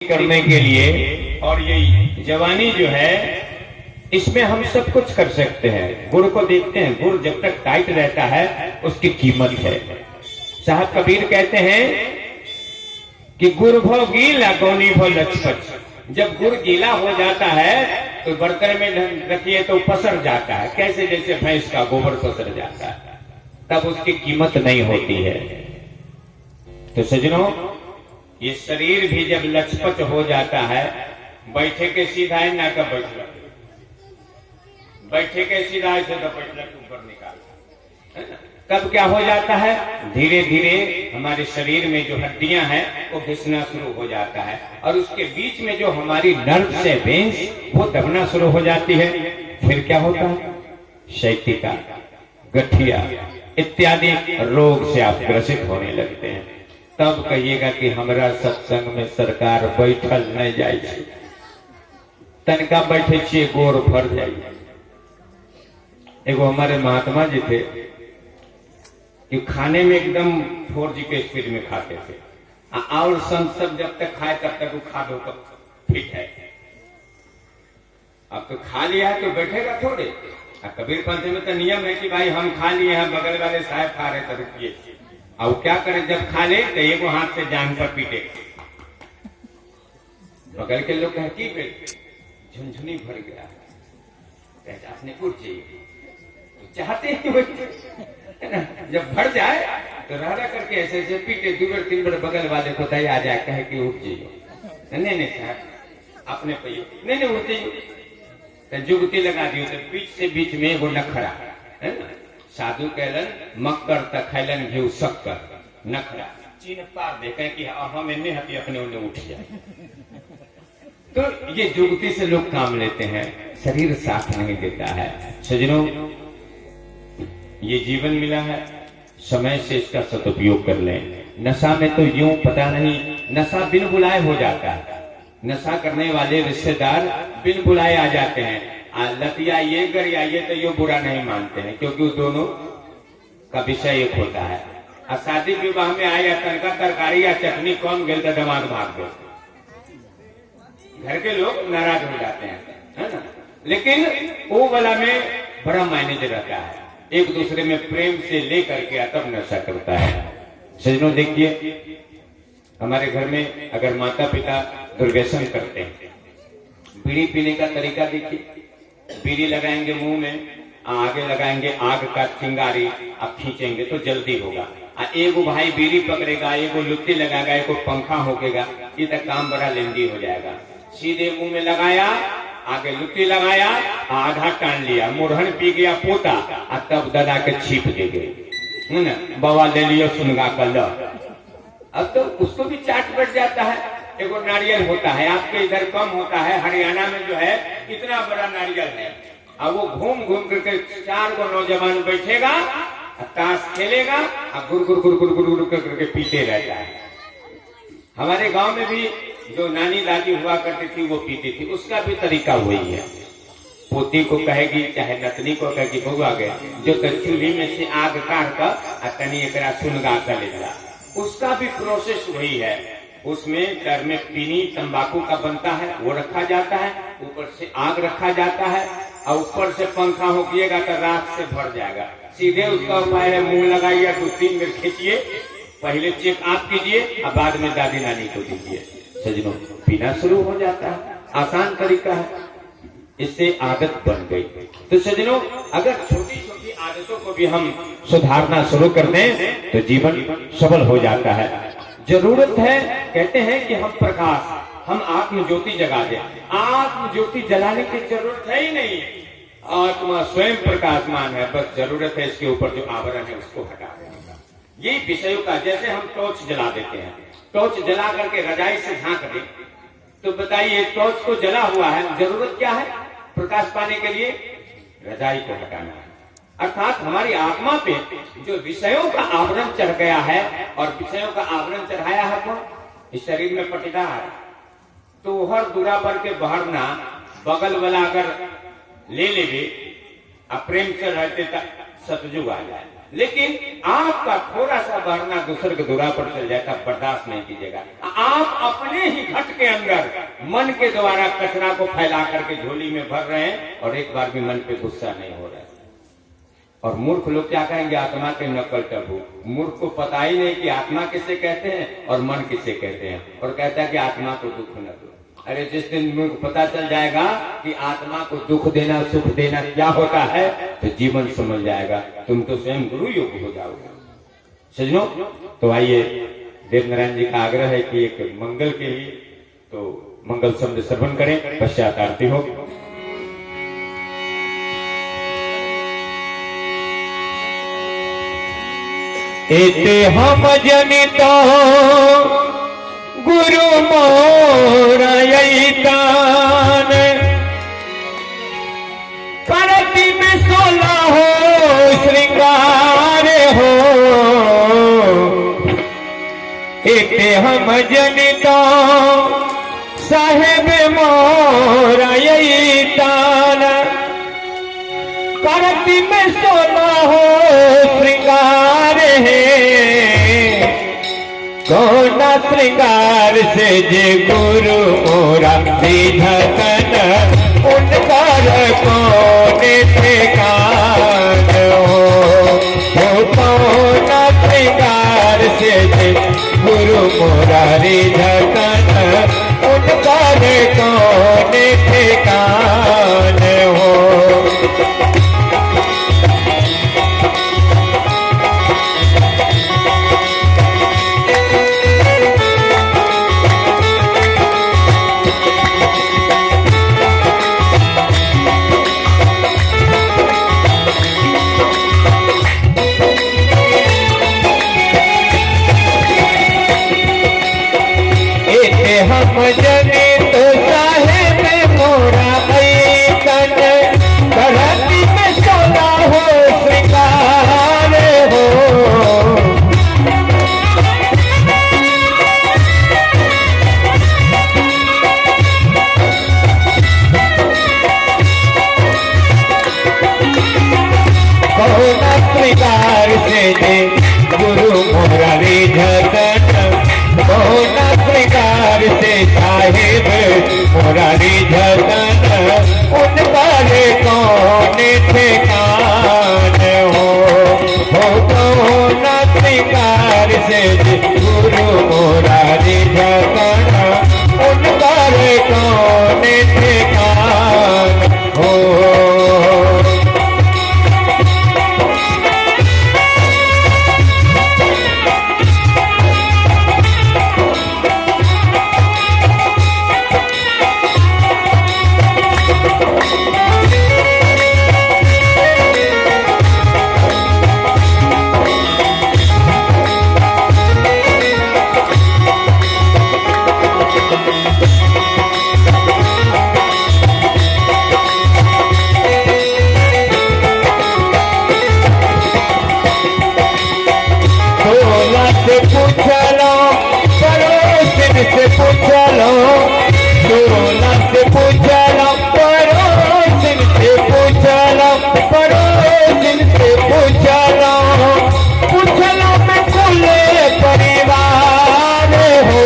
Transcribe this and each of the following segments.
करने के लिए। और ये जवानी जो है इसमें हम सब कुछ कर सकते हैं। गुड़ को देखते हैं, गुड़ जब तक टाइट रहता है उसकी कीमत है। साहब कबीर कहते हैं कि गुड़ भो गीला गौनी भो लचपच। जब गुड़ गीला हो जाता है तो बर्तन में रखिए तो पसर जाता है, कैसे जैसे भैंस का गोबर पसर जाता है, तब उसकी कीमत नहीं होती है। तो सज्जनों, ये शरीर भी जब लचपच हो जाता है, बैठे के सीधा है ना का बैठला, बैठे के सीधा है तो बैठला ऊपर निकाल, तब क्या हो जाता है, धीरे धीरे हमारे शरीर में जो हड्डियां हैं वो घिसना शुरू हो जाता है और उसके बीच में जो हमारी नर्व से वेंस वो दबना शुरू हो जाती है। फिर क्या होता है, शैतिका, गठिया इत्यादि रोग से आप ग्रसित होने लगते हैं। तब कहिएगा कि हमारा सत्संग में सरकार बैठल नहीं जाए, तनका बैठे छे गोर फर जाइए। एगो हमारे महात्मा जी थे कि खाने में एकदम 4G के स्पीड में खाते थे, और संत सब जब तक खाए तब तक वो खा दो तो फिट है। अब तो खा लिया है तो बैठेगा थोड़े। कबीर पंथ में तो नियम है कि भाई हम खा लिए हैं, बगल वाले साहब खा रहे तो रुकिए। और क्या करे, जब खा ले तो एक हाथ से जान पर पीटे, बगल के लोग कहे कि झुनझुनी भर गया, आपने उठ जाइए, तो चाहते हैं जब भर जाए तो रह करके ऐसे ऐसे पीटे, 2 बार 3 बार बगल वाले को दया आ जाए, कहे कि उठ जाइए। नहीं साहब अपने पे नहीं उठ जाइए, तो जुगती लगा दियो, तो बीच से बीच में वो नखरा है ना। साधु कहलन मक्कर तखैलन घी शक्कर, नखरा चीन पार देखे कि हम इन्हें हटी अपने उन्हें उठ जाए। तो ये जुगती से लोग काम लेते हैं, शरीर साथ नहीं देता है। सज्जनों, ये जीवन मिला है, समय से इसका सदुपयोग कर लें। नशा में तो यूं पता नहीं, नशा बिन बुलाए हो जाता है। नशा करने वाले रिश्तेदार बिन बुलाए आ जाते हैं। लतिया ये कर या ये तो ये बुरा नहीं मानते हैं, क्योंकि उस दोनों का विषय एक होता है। और शादी विवाह में आए या तनका तरकारी या चटनी कम गल तो दिमाग भाग दो, घर के लोग नाराज हो जाते हैं, है ना। लेकिन वो वाला में बड़ा मायने रहता है, एक दूसरे में प्रेम से लेकर के तब नशा करता है। सजनों देखिए, हमारे घर में अगर माता पिता दुर्व्यसन करते हैं, बीड़ी पीने का तरीका देखिए। बीड़ी लगाएंगे मुंह में, आगे लगाएंगे आग का चिंगारी, अब खींचेंगे तो जल्दी होगा। एगो भाई बीड़ी पकड़ेगा, एगो लुत्ती लगाएगा, एगो पंखा होकेगा, ये तक काम बड़ा लेंदी हो जाएगा। सीधे मुंह में लगाया, आगे लुत्ती लगाया, आधा टान लिया, मुरहन पी गया पोता, और तब दादा के छीप दे गए ना, बाबा ले लियो सुनगा कल। अब तो उसको भी चाट बढ़ जाता है। एगो नारियल होता है, आपके इधर कम होता है, हरियाणा में जो है इतना बड़ा नारियल है, और वो घूम घूम करके 4 गो नौजवान बैठेगा, ताश खेलेगा, और गुर गुर गुर गुर गुर गुर करके पीते रहता है। हमारे गांव में भी जो नानी दादी हुआ करती थी वो पीती थी, उसका भी तरीका वही है। पोती को कहेगी चाहे नतनी को कहेगी, बउआ गया जो तो चूल्ही में से आग काट कर तनी एक सुनगा कर लेगा, उसका भी प्रोसेस वही है। उसमें घर में पीनी तंबाकू का बनता है, वो रखा जाता है, ऊपर से आग रखा जाता है, और ऊपर से पंखा होगिएगा तो राख से भर जाएगा। सीधे उसका उपाय है, मुंह लगाइए, 2-3 मिनट खींचिए, पहले चेक आप कीजिए और बाद में दादी नानी को दीजिए। सजनों, पीना शुरू हो जाता है, आसान तरीका है, इससे आदत बन गई। तो सजनों, अगर छोटी छोटी आदतों को भी हम सुधारना शुरू कर दें तो जीवन सफल हो जाता है। जरूरत है, कहते हैं कि हम प्रकाश, हम आत्म ज्योति जगा दें। आत्म ज्योति जलाने की जरूरत है ही नहीं, आत्मा स्वयं प्रकाशमान है, बस जरूरत है इसके ऊपर जो आवरण है उसको हटा देने का। यही विषयों का, जैसे हम टॉर्च जला देते हैं, टॉर्च जला करके रजाई से झांक दे, तो बताइए टॉर्च को जला हुआ है, जरूरत क्या है प्रकाश पाने के लिए? रजाई को हटाना है। अर्थात हमारी आत्मा पे जो विषयों का आवरण चढ़ गया है, और विषयों का आवरण चढ़ाया है तो इस शरीर में पटीदार, तो हर दूरा पर के बहरना बगल वाला अगर ले लेवे, प्रेम से रहते सतजुग आ जाए, लेकिन आपका थोड़ा सा बढ़ना दूसरे के दुरा पर चल जाता, बर्दाश्त नहीं कीजिएगा। आप अपने ही घट के अंदर मन के द्वारा कचरा को फैला करके झोली में भर रहे हैं और एक बार भी मन पे गुस्सा नहीं हो रहा है। और मूर्ख लोग क्या कहेंगे, आत्मा के नकल टबू। मूर्ख को पता ही नहीं कि आत्मा किसे कहते हैं और मन किसे कहते हैं, और कहता है कि आत्मा को दुख न दो। अरे जिस दिन मूर्ख पता चल जाएगा कि आत्मा को दुख देना सुख देना क्या होता है, तो जीवन समझ जाएगा, तुम तो स्वयं गुरु योग हो जाओगे। सजनो, तो आइए देव नारायण जी का आग्रह है कि एक मंगल के लिए तो मंगल शब्द श्रवण करें, पश्चात आरती हो। एते हम जनितो गुरु मोरा यैतान, करती में 16 हो श्रृंगार हो। एते हम जनितो साहेब मोरा यैतान, करती में 16 हो श्रृंगार है। कोना श्रृंगार से जे गुरु मोरा विधन, उनकर कोने ठिकान हो। कोना श्रृंगार से जे गुरु मोरा विधन, उनकर कोने ठिकान हो। हम जने तो साहेब मोरा ऐतन, धरती में 16 हो श्रृंगार हो। कौना श्रृंगार से जे गुरु मोरा विधन, कौना श्रृंगार से साहिब मोरा विधन, उनकर कौन ठिकान हो। कौना श्रृंगार से गुरु मोरा विधन, उनकर कौन ठिकान हो। पूछलो पड़ोसिन से पूछलो, सोना से पूछलो पड़ोसिन से पूछलो, पड़ोसिन से पूछलो, पूछलो में कुल परिवार हो।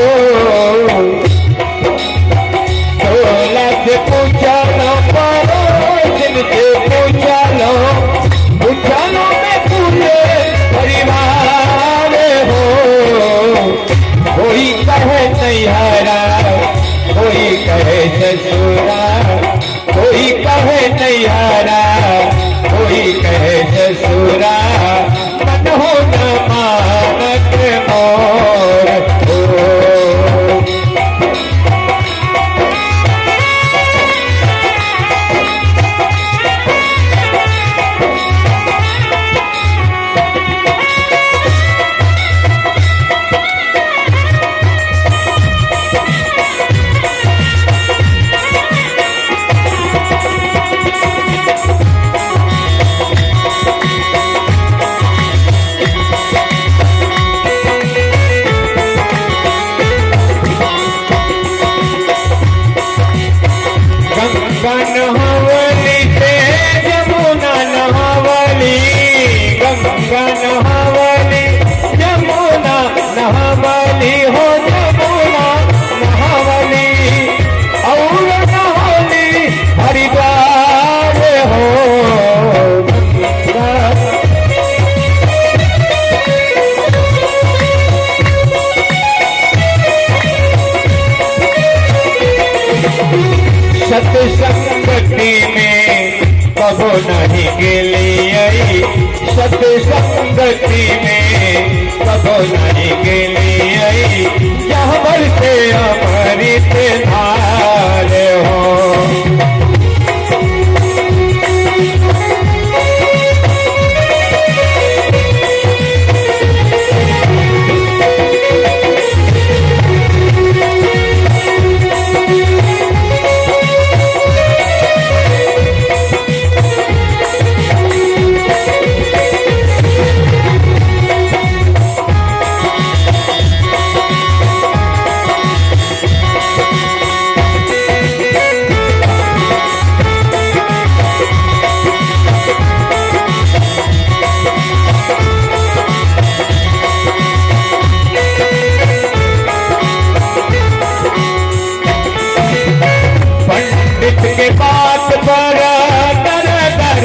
सोना से पूछलो पड़ोसिन से पूछलो, पूछलो में कुल परिवार हो। कोई कहे नैहरा, कोई कहे ससुरा, कोई कहे नैहरा, कोई कहे ससुरा, मन हो न मानत मोर हो। सत्संगति में कबो नहीं गेलिए, सत्संगति में कबो नहीं गेलिए, यह बरसे अमृत धार हो। पंडित के बात पर दर दर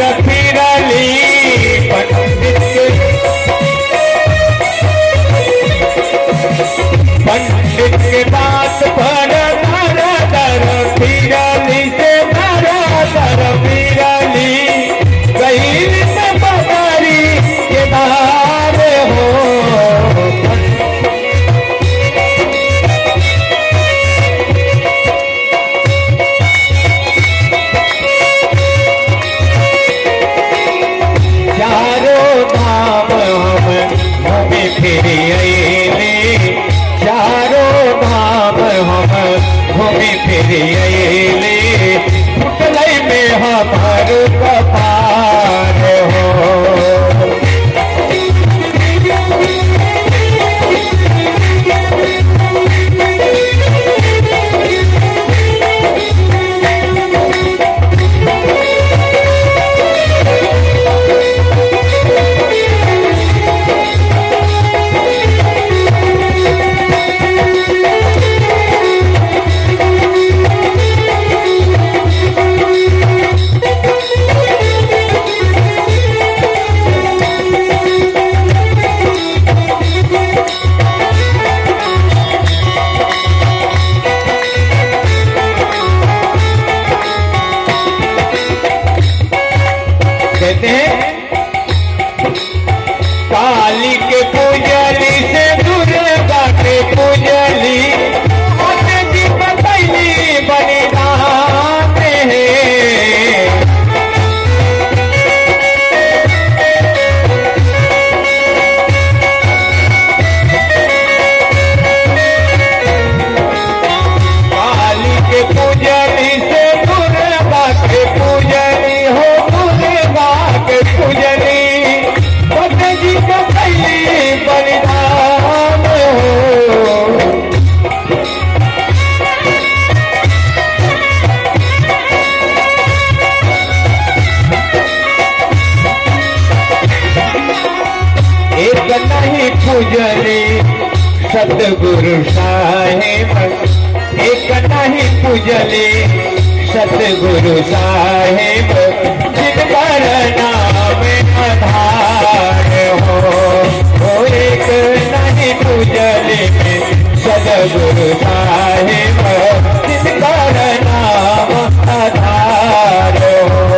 फिरली से दर दर फिरली, गई से बदरी के बार हो। चारों धाम हम घूमे फिरे अइले, चारों धाम हम घूमे फिरे अइले, फुटलई में हमर कपार हो। कहते हैं काली के पूजली से दुर्गा के पूजली, जी बतैली बलिदान है। काली के पूजली से दुर्गा के पूजली हो, के पूजनी जी को पहली बलिदान हो। एक नहीं पूजनी सतगुरु साहेब, एक नहीं पूजनी सतगुरु साहेब, जिनकर नाम आधार हो। एक नहीं पूजले सतगुरु साहेब, जिनकर नाम आधार हो।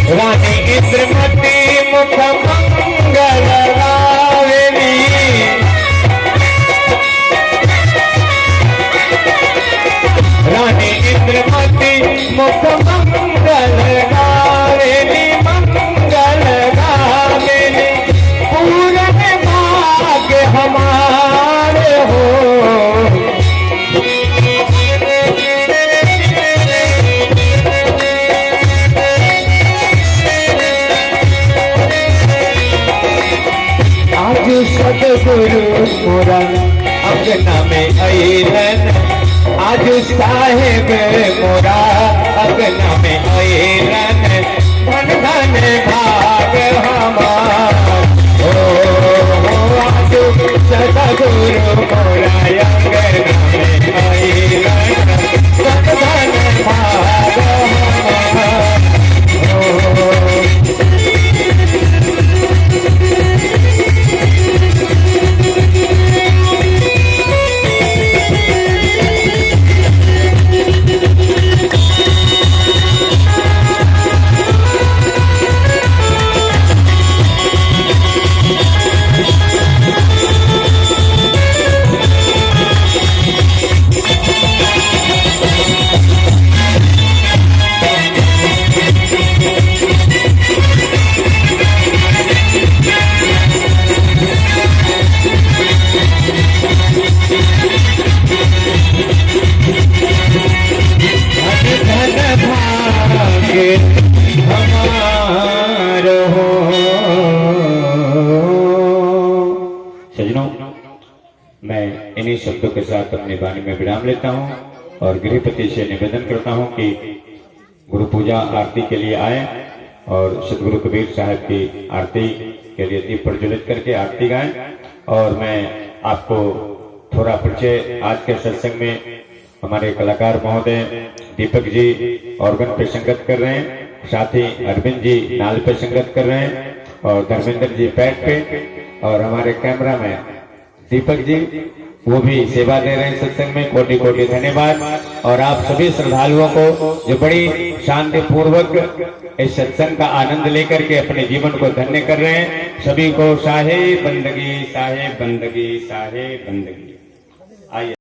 रानी इंद्रमती मुख मंगल गावेली, रानी इंद्रमती मुख मंगल गावेली, मंगल गावेली, पूरन भाग्य हमारे हो। सतगुरु मोरा अंगना में अइलन, आज आज साहेब मोरा अगना में आयरन धन धन भाग हमार ओ आज सतगुरु मोरा अगना में आयरन धन धन भाग हमार सज्जनों, मैं इन्हीं शब्दों के साथ अपनी वाणी में विराम लेता हूं और गृहपति से निवेदन करता हूं कि गुरु पूजा आरती के लिए आए और सतगुरु कबीर साहब की आरती के लिए दीप प्रज्वलित करके आरती गाएं। और मैं आपको थोड़ा परिचय आज के सत्संग में हमारे कलाकार महोदय दीपक जी ऑर्गन पे संगत कर रहे हैं, साथ ही अरविंद जी नाल पे संगत कर रहे हैं और धर्मेंद्र जी पैड पे, और हमारे कैमरा में दीपक जी वो भी सेवा दे रहे हैं सत्संग में। कोटि कोटि धन्यवाद। और आप सभी श्रद्धालुओं को जो बड़ी शांति पूर्वक इस सत्संग का आनंद लेकर के अपने जीवन को धन्य कर रहे हैं, सभी को साहे बंदगी साहे बंदगी साहे बंदगी। आइए।